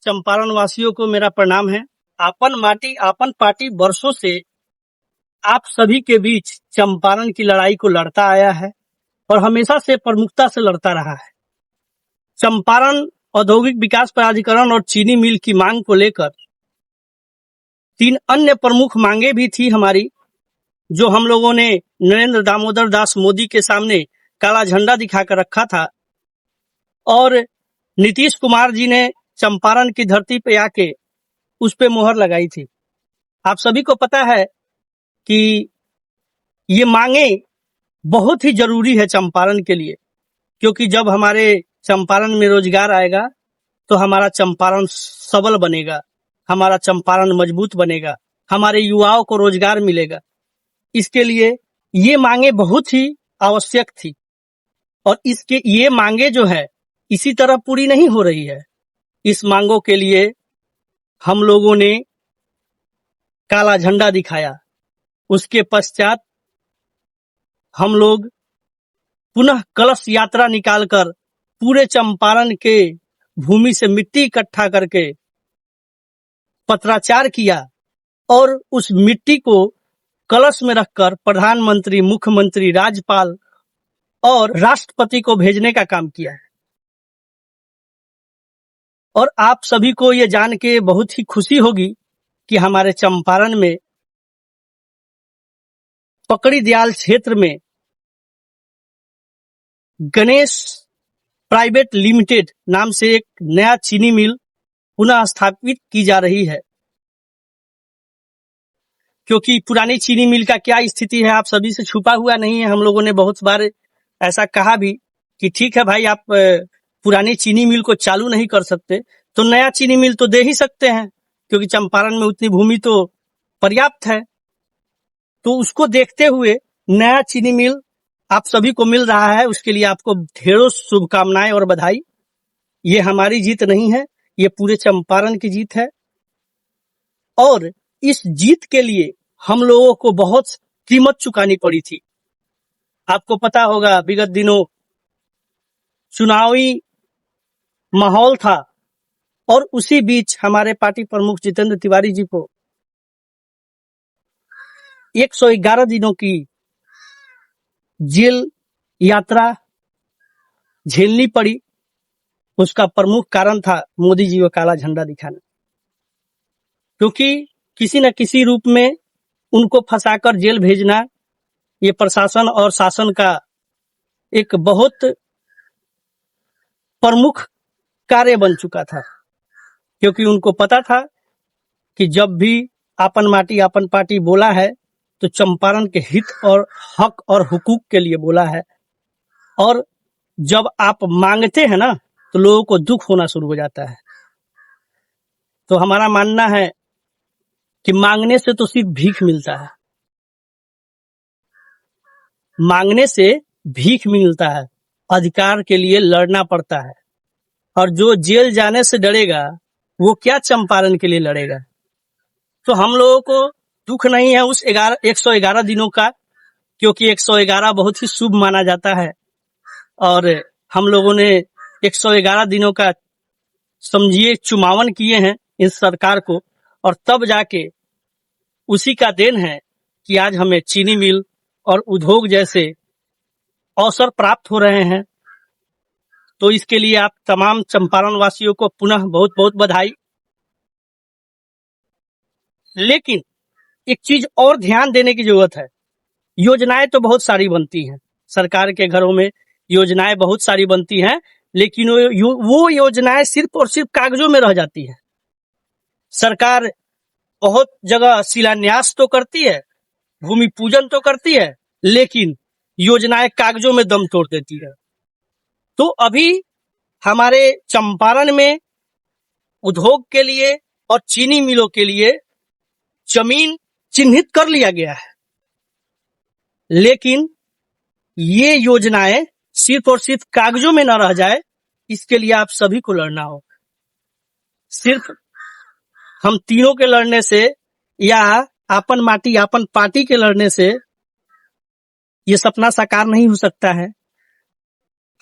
चंपारण वासियों को मेरा प्रणाम है। आपन माटी आपन पार्टी वर्षों से आप सभी के बीच चंपारण की लड़ाई को लड़ता आया है और हमेशा से प्रमुखता से लड़ता रहा है। चंपारण औद्योगिक विकास प्राधिकरण और चीनी मिल की मांग को लेकर 3 अन्य प्रमुख मांगे भी थी हमारी, जो हम लोगों ने नरेंद्र दामोदर दास मोदी के सामने काला झंडा दिखाकर रखा था और नीतीश कुमार जी ने चंपारण की धरती पे आके उस पे मोहर लगाई थी। आप सभी को पता है कि ये मांगे बहुत ही जरूरी है चंपारण के लिए, क्योंकि जब हमारे चंपारण में रोजगार आएगा तो हमारा चंपारण सबल बनेगा, हमारा चंपारण मजबूत बनेगा, हमारे युवाओं को रोजगार मिलेगा। इसके लिए ये मांगे बहुत ही आवश्यक थी और इसके ये मांगे जो है इसी तरह पूरी नहीं हो रही है। इस मांगों के लिए हम लोगों ने काला झंडा दिखाया। उसके पश्चात हम लोग पुनः कलश यात्रा निकालकर पूरे चंपारण के भूमि से मिट्टी इकट्ठा करके पत्राचार किया और उस मिट्टी को कलश में रखकर प्रधानमंत्री, मुख्यमंत्री, राज्यपाल और राष्ट्रपति को भेजने का काम किया है। और आप सभी को ये जान के बहुत ही खुशी होगी कि हमारे चंपारण में पकड़ी दयाल क्षेत्र में गणेश प्राइवेट लिमिटेड नाम से एक नया चीनी मिल पुनः स्थापित की जा रही है। क्योंकि पुरानी चीनी मिल का क्या स्थिति है आप सभी से छुपा हुआ नहीं है। हम लोगों ने बहुत बार ऐसा कहा भी कि ठीक है भाई, आप पुरानी चीनी मिल को चालू नहीं कर सकते तो नया चीनी मिल तो दे ही सकते हैं, क्योंकि चंपारण में उतनी भूमि तो पर्याप्त है। तो उसको देखते हुए नया चीनी मिल आप सभी को मिल रहा है, उसके लिए आपको ढेरों शुभकामनाएं और बधाई। ये हमारी जीत नहीं है, ये पूरे चंपारण की जीत है और इस जीत के लिए हम लोगों को बहुत कीमत चुकानी पड़ी थी। आपको पता होगा विगत दिनों चुनावी माहौल था और उसी बीच हमारे पार्टी प्रमुख जितेंद्र तिवारी जी को 111 दिनों की जेल यात्रा झेलनी पड़ी। उसका प्रमुख कारण था मोदी जी को काला झंडा दिखाना, क्योंकि किसी न किसी रूप में उनको फंसाकर जेल भेजना ये प्रशासन और शासन का एक बहुत प्रमुख कार्य बन चुका था। क्योंकि उनको पता था कि जब भी आपन माटी आपन पार्टी बोला है तो चंपारण के हित और हक और हुकूक के लिए बोला है, और जब आप मांगते हैं ना तो लोगों को दुख होना शुरू हो जाता है। तो हमारा मानना है कि मांगने से तो सिर्फ भीख मिलता है, मांगने से भीख मिलता है, अधिकार के लिए लड़ना पड़ता है। और जो जेल जाने से डरेगा वो क्या चंपारण के लिए लड़ेगा। तो हम लोगों को दुख नहीं है उस 111 दिनों का, क्योंकि 111 बहुत ही शुभ माना जाता है और हम लोगों ने 111 दिनों का समझिए चुमावन किए हैं इस सरकार को, और तब जाके उसी का देन है कि आज हमें चीनी मिल और उद्योग जैसे अवसर प्राप्त हो रहे हैं। तो इसके लिए आप तमाम चंपारण वासियों को पुनः बहुत बहुत बधाई। लेकिन एक चीज और ध्यान देने की जरूरत है। योजनाएं तो बहुत सारी बनती हैं, सरकार के घरों में योजनाएं बहुत सारी बनती हैं, लेकिन वो योजनाएं सिर्फ और सिर्फ कागजों में रह जाती है। सरकार बहुत जगह शिलान्यास तो करती है, भूमि पूजन तो करती है, लेकिन योजनाएं कागजों में दम तोड़ देती है। तो अभी हमारे चंपारण में उद्योग के लिए और चीनी मिलों के लिए जमीन चिन्हित कर लिया गया है, लेकिन ये योजनाएं सिर्फ और सिर्फ कागजों में न रह जाए, इसके लिए आप सभी को लड़ना होगा। सिर्फ हम तीनों के लड़ने से या आपन माटी आपन पार्टी के लड़ने से ये सपना साकार नहीं हो सकता है।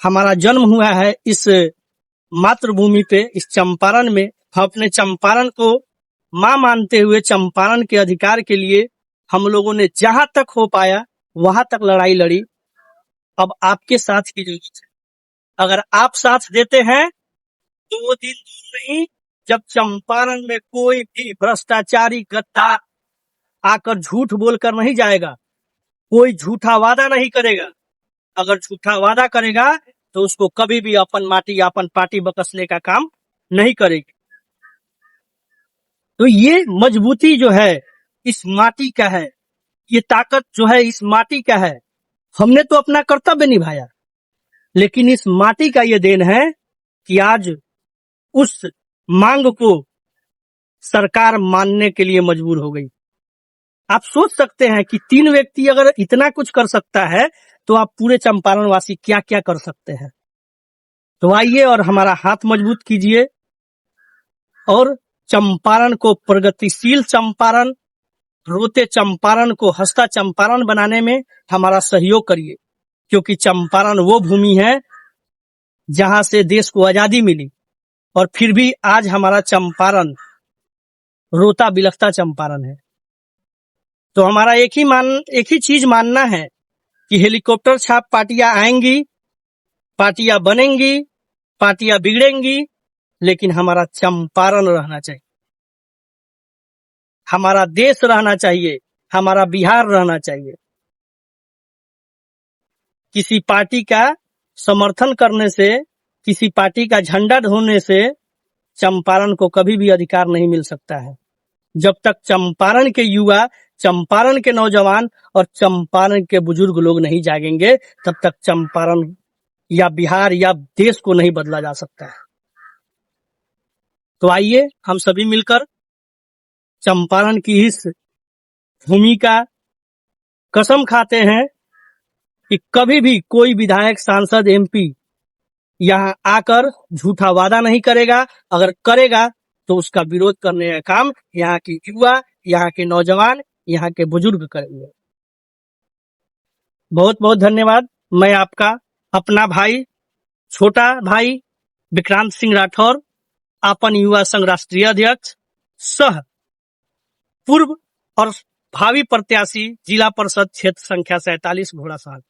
हमारा जन्म हुआ है इस मातृभूमि पे, इस चंपारण में, अपने चंपारण को मां मानते हुए चंपारण के अधिकार के लिए हम लोगों ने जहां तक हो पाया वहां तक लड़ाई लड़ी। अब आपके साथ की जरूरत है। अगर आप साथ देते हैं तो वो दिन दूर नहीं जब चंपारण में कोई भी भ्रष्टाचारी गद्दार आकर झूठ बोलकर नहीं जाएगा, कोई झूठा वादा नहीं करेगा। अगर झूठा वादा करेगा तो उसको कभी भी अपन माटी अपन पार्टी बकसने का काम नहीं करेगी। तो ये मजबूती जो है इस माटी का है, ये ताकत जो है इस माटी का है। हमने तो अपना कर्तव्य निभाया, लेकिन इस माटी का ये देन है कि आज उस मांग को सरकार मानने के लिए मजबूर हो गई। आप सोच सकते हैं कि 3 व्यक्ति अगर इतना कुछ कर सकता है तो आप पूरे चंपारण वासी क्या क्या कर सकते हैं। तो आइए और हमारा हाथ मजबूत कीजिए और चंपारण को प्रगतिशील चंपारण, रोते चंपारण को हंसता चंपारण बनाने में हमारा सहयोग करिए, क्योंकि चंपारण वो भूमि है जहां से देश को आजादी मिली और फिर भी आज हमारा चंपारण रोता बिलखता चंपारण है। तो हमारा एक ही चीज मानना है कि हेलीकॉप्टर छाप पार्टियां आएंगी, पार्टियां बनेंगी, पार्टियां बिगड़ेंगी, लेकिन हमारा चंपारण रहना चाहिए, हमारा देश रहना चाहिए, हमारा बिहार रहना चाहिए। किसी पार्टी का समर्थन करने से, किसी पार्टी का झंडा ढोने से चंपारण को कभी भी अधिकार नहीं मिल सकता है। जब तक चंपारण के युवा, चंपारण के नौजवान और चंपारण के बुजुर्ग लोग नहीं जागेंगे, तब तक चंपारण या बिहार या देश को नहीं बदला जा सकता है। तो आइए हम सभी मिलकर चंपारण की इस भूमि का कसम खाते हैं कि कभी भी कोई विधायक, सांसद, एमपी यहाँ आकर झूठा वादा नहीं करेगा। अगर करेगा तो उसका विरोध करने का काम यहाँ की युवा, यहाँ के नौजवान, यहाँ के बुजुर्ग करेंगे। बहुत बहुत धन्यवाद। मैं आपका अपना भाई, छोटा भाई विक्रांत सिंह राठौर, आपन युवा संघ राष्ट्रीय अध्यक्ष सह पूर्व और भावी प्रत्याशी जिला परिषद क्षेत्र संख्या 47 घोड़ासहन।